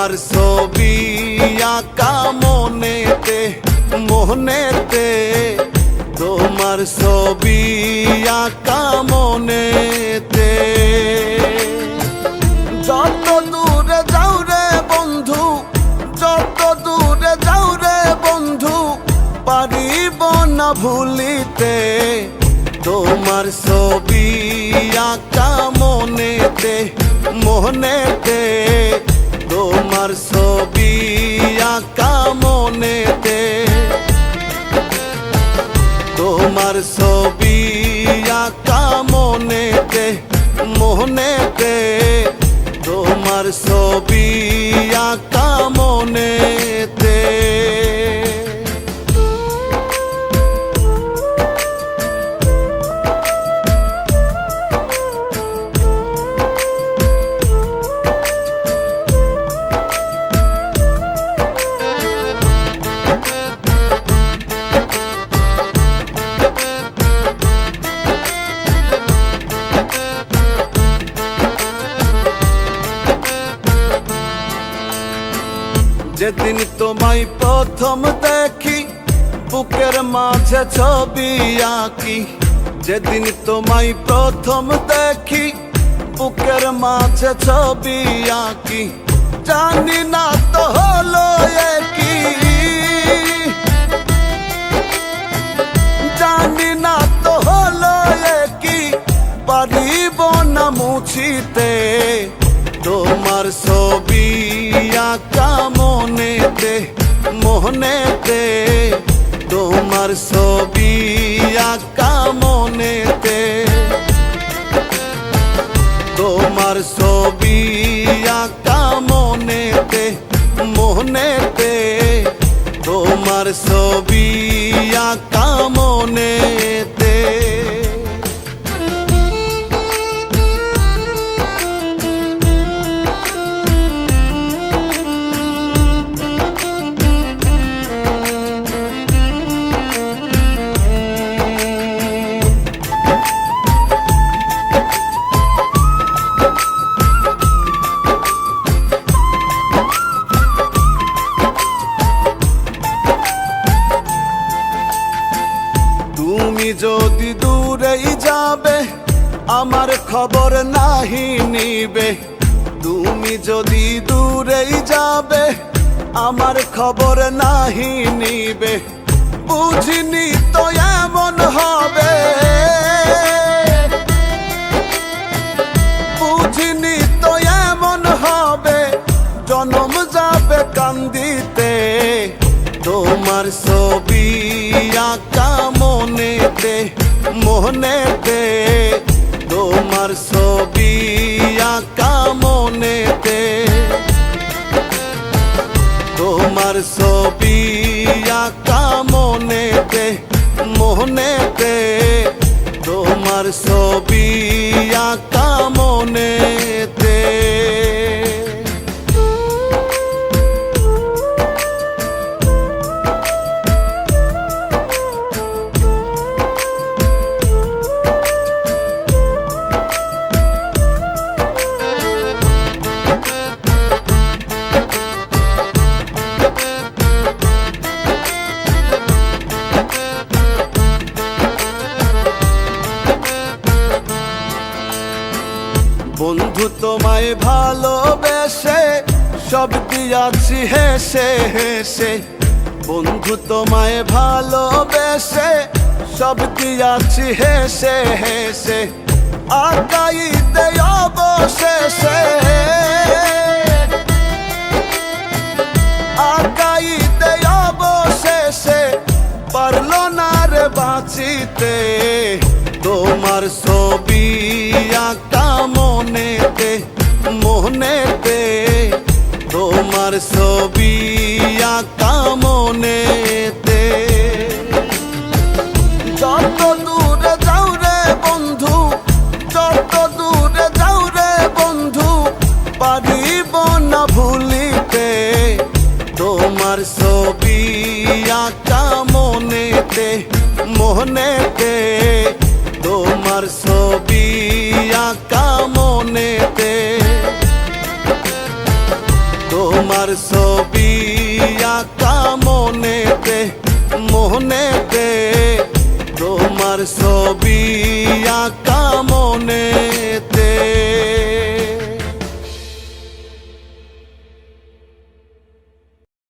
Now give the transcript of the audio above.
তোমার ছবি আঁকা মনেতে মনেতে, তোমার ছবি আঁকা মনেতে। যত দূরে যাও রে বন্ধু, যত দূরে যাও রে বন্ধু, পারিব না ভুলিতে তোমার ছবি আঁকা মনেতে মনেতে, তোমার ছবি আঁকা মনেতে, তোমার ছবি আঁকা মনেতে মনেতে, তোমার ছবি আঁকা মনেতে। যেদিন তোমায় প্রথম দেখি বুকের মাঝে ছবি আঁকি, যেদিন তোমায় প্রথম দেখি বুকের মাঝে ছবি আঁকি, জানি না তো হলো কি, জানি না তো হলো কি, পারিব না মুছিতে তোমার ছবি আঁকা মনেতে মনেতে, তোমার ছবি আঁকা মনেতে, তোমার ছবি আঁকা মনেতে মনেতে, তোমার ছবি আঁকা মনেতে। তুমি যদি দূরেই যাবে আমার খবর নাহি নিবে, তুমি যদি দূরেই যাবে আমার খবর নাহি নিবে, বুঝিনি তো এমন হবে, বুঝিনি তো এমন হবে, জনম যাবে কান্দিতে তোমার ছবি আঁকা মনেতে মনেতে, তোমার ছবি আঁকা মনেতে, তোমার ছবি আঁকা মনেতে মনেতে, তোমার ছবি আঁকা মনেতে। বন্ধু তোমায় ভালোবেসে সব দিয়াছি হেসে হেসে, বন্ধু তোমায় ভালোবেসে সব দিয়াছি হেসে হেসে, আগাইতে অবশেষে, আগাইতে অবশেষে পারলো না রে বাঁচিতে তোমার ছবি আঁকা মনেতে মনেতে, তোমার ছবি আঁকা মনেতে। যত দূরে যাও রে বন্ধু, যত দূরে যাও রে বন্ধু, পারিব না ভুলিতে তোমার ছবি আঁকা মনেতে মনেতে, তোমার ছবি আঁকা মনেতে, তোমার তোমার ছবি আঁকা